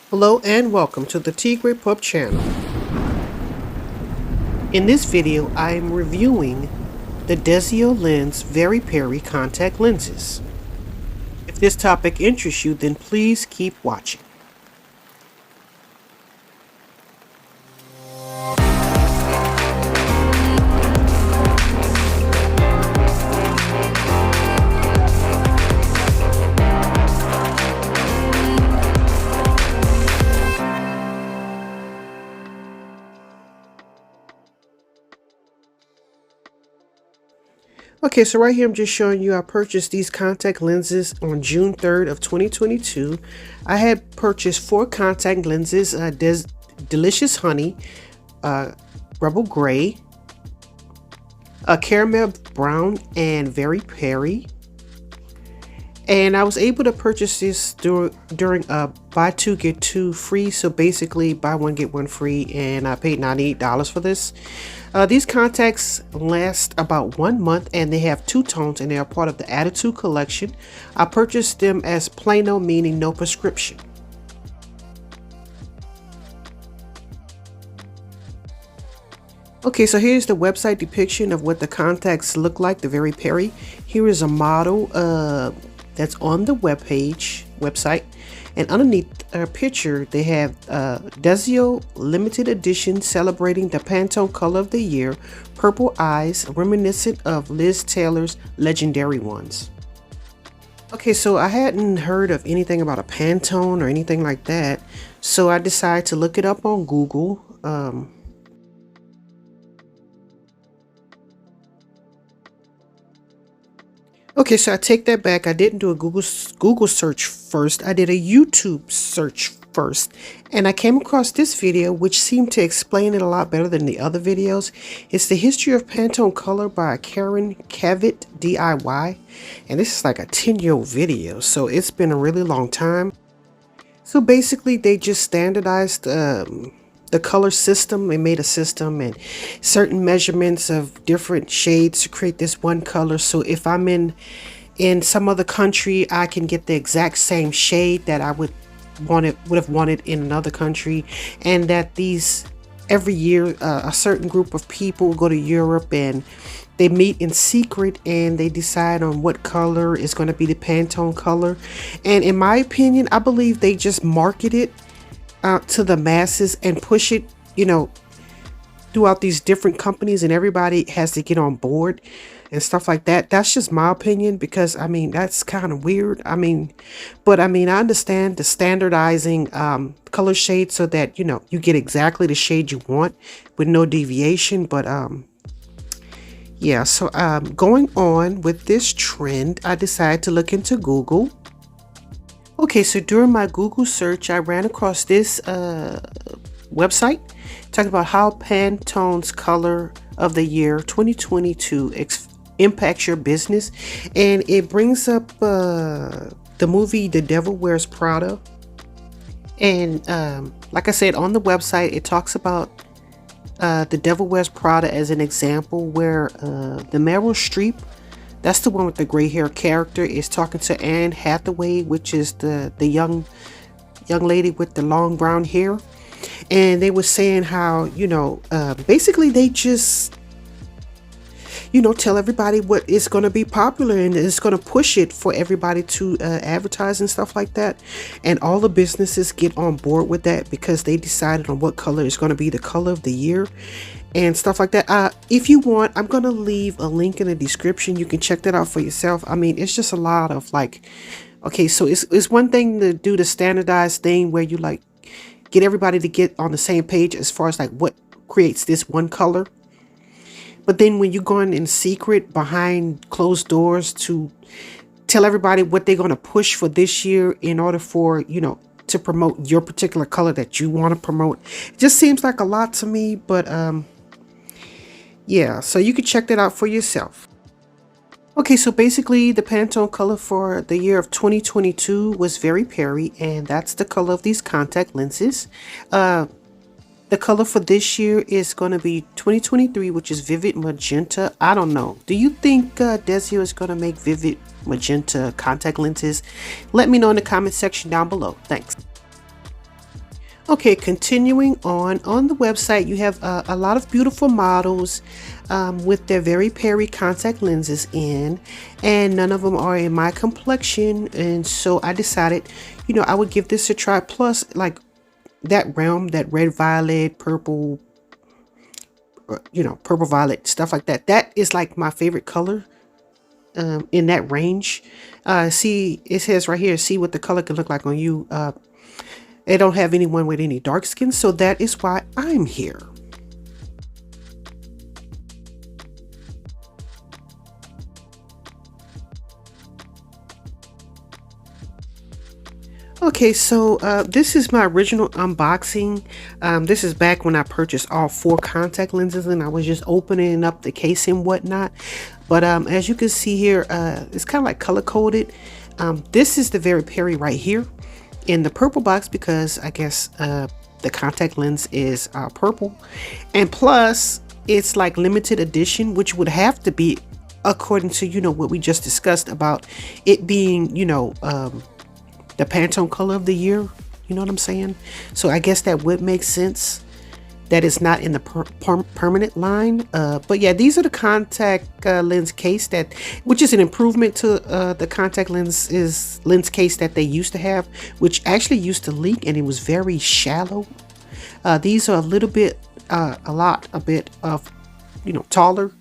Hello and welcome to the TigrePup channel. In this video, I am reviewing the Desiolens VERY PERI contact lenses. If this topic interests you, then please keep watching. Okay, so right here I'm just showing you I purchased these contact lenses on June 3rd of 2022. I had purchased 4 contact lenses, Delicious Honey, Rebel Gray, Caramel Brown, and Very Peri. And I was able to purchase this during a buy 2 get 2 free, so basically buy 1 get 1 free, and I paid $98 for this. These contacts last about 1 month, and they have 2 tones, and they are part of the Attitude collection. I purchased them as Plano, meaning no prescription. Okay, so here's the website depiction of what the contacts look like, the Very Peri. Here is a model that's on the website, and underneath our picture they have Desio limited edition celebrating the Pantone color of the year, purple eyes, reminiscent of Liz Taylor's legendary ones. Okay, so I hadn't heard of anything about a Pantone or anything like that, so I decided to look it up on Google. Okay, so I take that back. I didn't do a Google search first. I did a YouTube search first. And I came across this video, which seemed to explain it a lot better than the other videos. It's the history of Pantone color by Karen Kavett, DIY. And this is like a 10-year-old video, so it's been a really long time. So basically, they just standardized the color system. They made a system and certain measurements of different shades to create this one color. So if I'm in some other country, I can get the exact same shade that I would have wanted in another country. And that these every year a certain group of people go to Europe and they meet in secret and they decide on what color is going to be the Pantone color. And in my opinion, I believe they just market it out to the masses and push it, throughout these different companies, and everybody has to get on board and stuff like that. That's just my opinion, because I mean, that's kind of weird. But I understand the standardizing color shade so that you get exactly the shade you want with no deviation. But yeah, so going on with this trend, I decided to look into Google. Okay, so during my Google search, I ran across this website talking about how Pantone's color of the year 2022 impacts your business. And it brings up the movie The Devil Wears Prada. And like I said, on the website, it talks about The Devil Wears Prada as an example where the Meryl Streep, that's the one with the gray hair character, is talking to Anne Hathaway, which is the young lady with the long brown hair. And they were saying how, basically they just, tell everybody what is going to be popular, and it's going to push it for everybody to advertise and stuff like that. And all the businesses get on board with that because they decided on what color is going to be the color of the year and stuff like that. If you want, I'm going to leave a link in the description. You can check that out for yourself. It's just a lot of okay, so it's one thing to do the standardized thing where you get everybody to get on the same page as far as what creates this one color. But then when you go in secret behind closed doors to tell everybody what they're going to push for this year in order for, to promote your particular color that you want to promote, it just seems like a lot to me. But yeah, so you can check that out for yourself. Okay, so basically the Pantone color for the year of 2022 was Very Peri, and that's the color of these contact lenses. The color for this year is going to be 2023, which is Vivid Magenta. I don't know. Do you think Desio is going to make Vivid Magenta contact lenses? Let me know in the comment section down below. Thanks. Okay, continuing on the website, you have a lot of beautiful models with their Very Peri contact lenses in, and none of them are in my complexion. And so I decided, I would give this a try. Plus, like that realm, that red, violet, purple, purple, violet, stuff like that. That is like my favorite color in that range. See, it says right here, see what the color can look like on you. They don't have anyone with any dark skin, so that is why I'm here. Okay, so this is my original unboxing. This is back when I purchased all 4 contact lenses and I was just opening up the case and whatnot. But as you can see here, it's kind of like color coded. This is the Very Peri right here in the purple box because I guess the contact lens is purple, and plus it's like limited edition, which would have to be according to what we just discussed about it being the Pantone color of the year. You know what I'm saying? So I guess that would make sense that it's not in the permanent line. But yeah, these are the contact lens case which is an improvement to the contact lens case that they used to have, which actually used to leak and it was very shallow. These are a little bit, a bit of, taller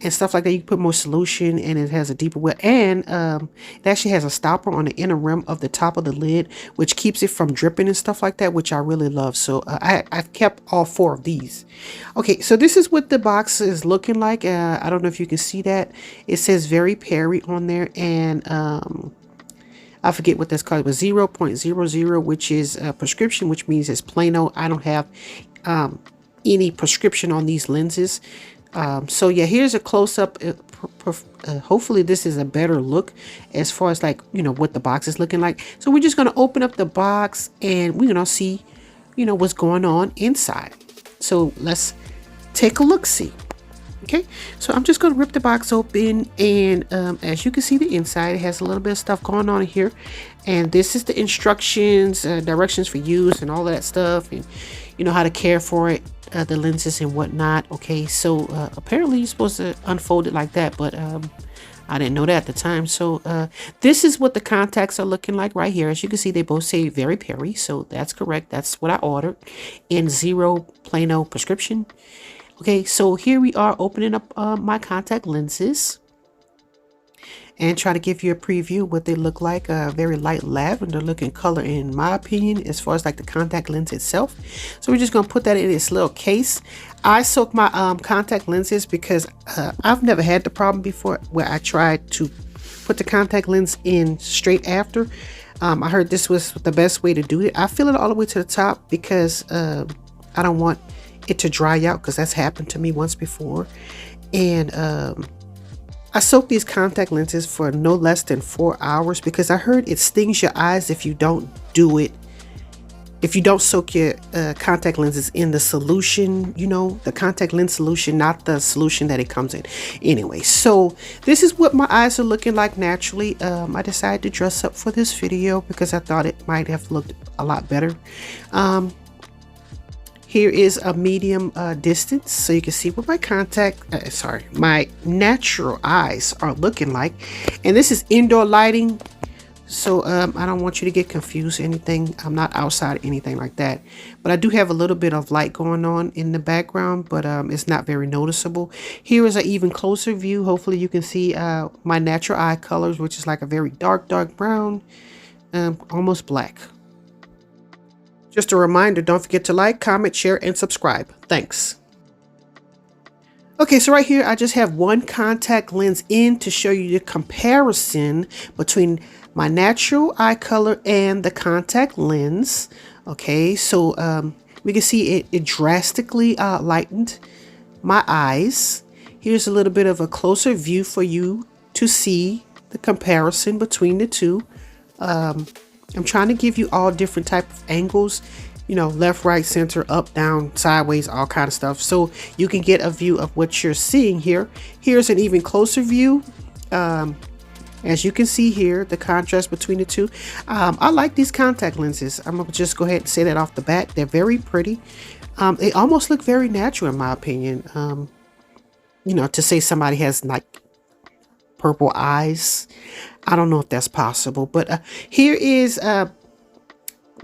and stuff like that. You can put more solution and it has a deeper well, and it actually has a stopper on the inner rim of the top of the lid, which keeps it from dripping and stuff like that, which I really love. So I've kept all 4 of these. Okay, so this is what the box is looking like. I don't know if you can see that. It says Very Peri on there, and I forget what that's called, but 0.00, which is a prescription, which means it's plano. I don't have any prescription on these lenses. So yeah, here's a close-up. Hopefully this is a better look as far as like what the box is looking like. So we're just going to open up the box and we're going to see what's going on inside. So let's take a look see. Okay, so I'm just going to rip the box open, and as you can see, the inside, it has a little bit of stuff going on here, and this is the instructions, directions for use and all that stuff, and how to care for it, the lenses and whatnot. Okay, so apparently you're supposed to unfold it like that, but I didn't know that at the time. So this is what the contacts are looking like right here. As you can see, they both say Very Peri, so that's correct. That's what I ordered in 0 plano prescription. Okay, so here we are opening up my contact lenses and try to give you a preview what they look like. Very light lavender looking color in my opinion, as far as like the contact lens itself. So we're just gonna put that in this little case. I soak my contact lenses because I've never had the problem before where I tried to put the contact lens in straight after. I heard this was the best way to do it. I fill it all the way to the top because I don't want it to dry out, because that's happened to me once before. And I soak these contact lenses for no less than 4 hours because I heard it stings your eyes if you don't do it. If you don't soak your contact lenses in the solution, the contact lens solution, not the solution that it comes in. Anyway, so this is what my eyes are looking like naturally. I decided to dress up for this video because I thought it might have looked a lot better. Here is a medium distance, so you can see what my natural eyes are looking like. And this is indoor lighting, so I don't want you to get confused or anything. I'm not outside or anything like that. But I do have a little bit of light going on in the background, but it's not very noticeable. Here is an even closer view. Hopefully you can see my natural eye colors, which is like a very dark brown, almost black. Just a reminder, don't forget to like, comment, share, and subscribe. Thanks. Okay, so right here, I just have one contact lens in to show you the comparison between my natural eye color and the contact lens. Okay, so we can see it drastically lightened my eyes. Here's a little bit of a closer view for you to see the comparison between the two. I'm trying to give you all different type of angles, left, right, center, up, down, sideways, all kind of stuff, so you can get a view of what you're seeing here. Here's an even closer view. As you can see here, the contrast between the two. I like these contact lenses. I'm gonna just go ahead and say that off the bat. They're very pretty. They almost look very natural in my opinion. You know, to say somebody has like purple eyes, I don't know if that's possible, but here is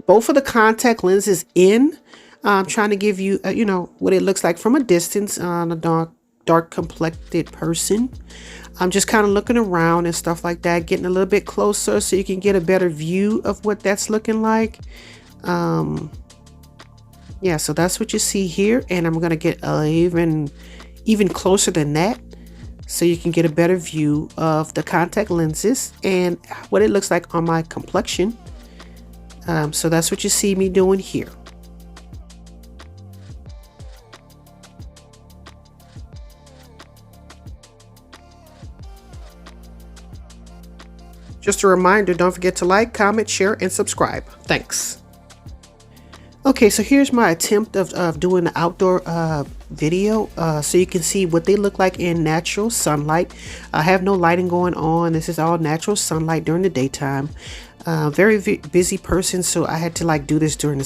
both of the contact lenses in. Trying to give you, you know, what it looks like from a distance on a dark complected person. I'm just kind of looking around and stuff like that, getting a little bit closer so you can get a better view of what that's looking like. Yeah, so that's what you see here, and I'm gonna get even closer than that so you can get a better view of the contact lenses and what it looks like on my complexion. So that's what you see me doing here. Just a reminder, don't forget to like, comment, share, and subscribe. Thanks. Okay, so here's my attempt of doing the outdoor video so you can see what they look like in natural sunlight. I have no lighting going on. This is all natural sunlight during the daytime. Very busy person, so I had to like do this during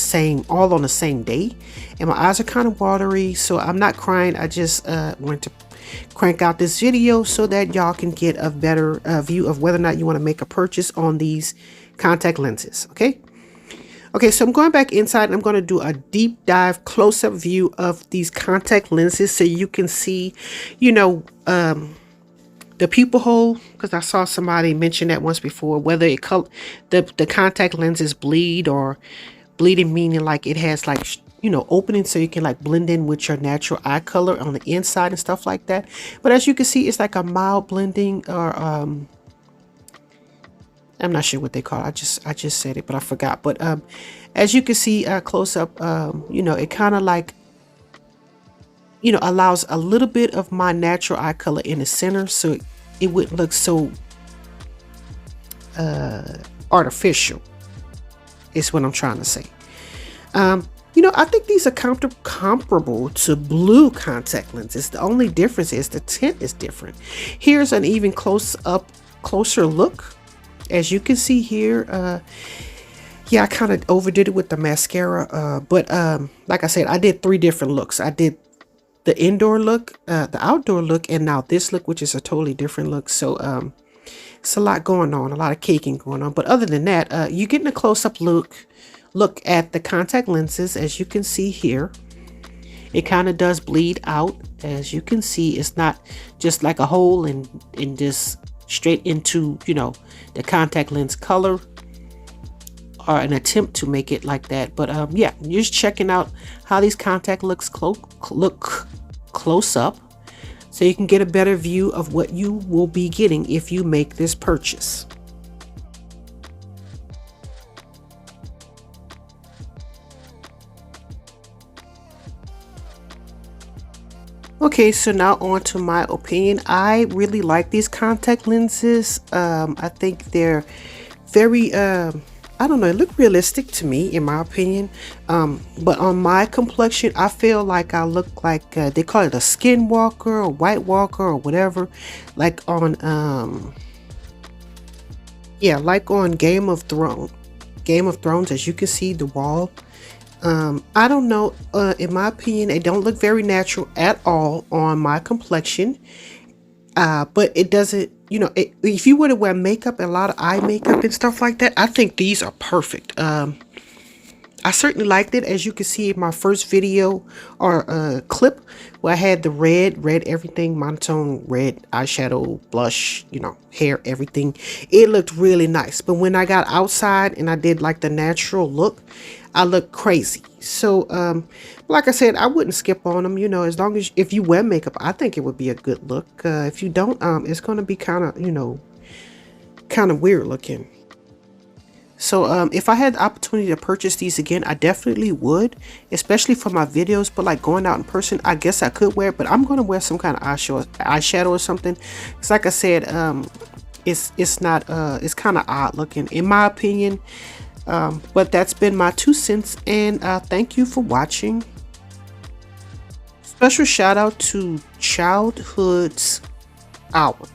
all on the same day. And my eyes are kind of watery, so I'm not crying. I just wanted to crank out this video so that y'all can get a better view of whether or not you want to make a purchase on these contact lenses. Okay, so I'm going back inside and I'm going to do a deep dive close-up view of these contact lenses so you can see, you know, the pupil hole, because I saw somebody mention that once before, whether the contact lenses bleed, or bleeding meaning like it has like, you know, opening so you can like blend in with your natural eye color on the inside and stuff like that. But as you can see, it's like a mild blending, or I'm not sure what they call it. I just said it, but I forgot. But as you can see close up, you know, it kind of like, you know, allows a little bit of my natural eye color in the center, so it wouldn't look so artificial, is what I'm trying to say. You know, I think these are comparable to blue contact lenses. The only difference is the tint is different. Here's an even closer look. As you can see here, yeah, I kind of overdid it with the mascara, but like I said, I did 3 different looks. I did the indoor look, the outdoor look, and now this look, which is a totally different look. So it's a lot going on, a lot of caking going on. But other than that, you're getting a close-up look at the contact lenses. As you can see here, it kind of does bleed out. As you can see, it's not just like a hole and just straight into, you know, the contact lens color, or an attempt to make it like that. But yeah, you're just checking out how these contact look close up so you can get a better view of what you will be getting if you make this purchase. Okay, so now on to my opinion. I really like these contact lenses. I think they're very, I don't know, they look realistic to me, in my opinion. But on my complexion, I feel like I look like, they call it a skin walker or white walker or whatever. Like on, yeah, like on Game of Thrones, as you can see, the wall. I don't know, in my opinion, they don't look very natural at all on my complexion. But it doesn't, you know, if you were to wear makeup, a lot of eye makeup and stuff like that, I think these are perfect. I certainly liked it. As you can see in my first video or clip where I had the red everything, monotone red eyeshadow, blush, you know, hair, everything. It looked really nice. But when I got outside and I did like the natural look, I looked crazy. So, like I said, I wouldn't skip on them, you know, as long as if you wear makeup, I think it would be a good look. If you don't, it's going to be kind of, you know, kind of weird looking. So if I had the opportunity to purchase these again, I definitely would, especially for my videos. But like going out in person, I guess I could wear it, but I'm going to wear some kind of eyeshadow or something. It's like I said, it's not, it's kind of odd looking in my opinion. But that's been my 2 cents, and thank you for watching. Special shout out to Childhood's Hour.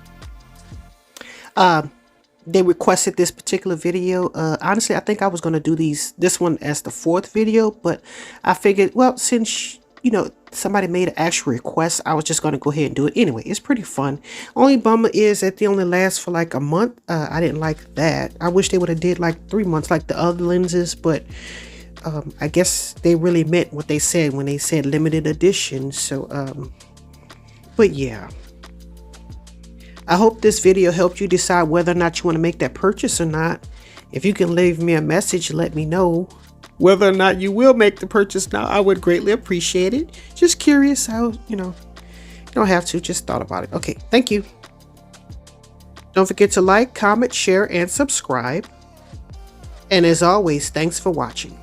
they requested this particular video. Honestly, I think I was going to do this one as the 4th video, but I figured, well, since you know somebody made an actual request, I was just going to go ahead and do it anyway. It's pretty fun. Only bummer is that they only last for like a month. I didn't like that. I wish they would have did like 3 months like the other lenses, but I guess they really meant what they said when they said limited edition. So but yeah, I hope this video helped you decide whether or not you want to make that purchase or not. If you can leave me a message, let me know whether or not you will make the purchase now. I would greatly appreciate it. Just curious how, you don't have to, just thought about it. Okay, thank you. Don't forget to like, comment, share, and subscribe. And as always, thanks for watching.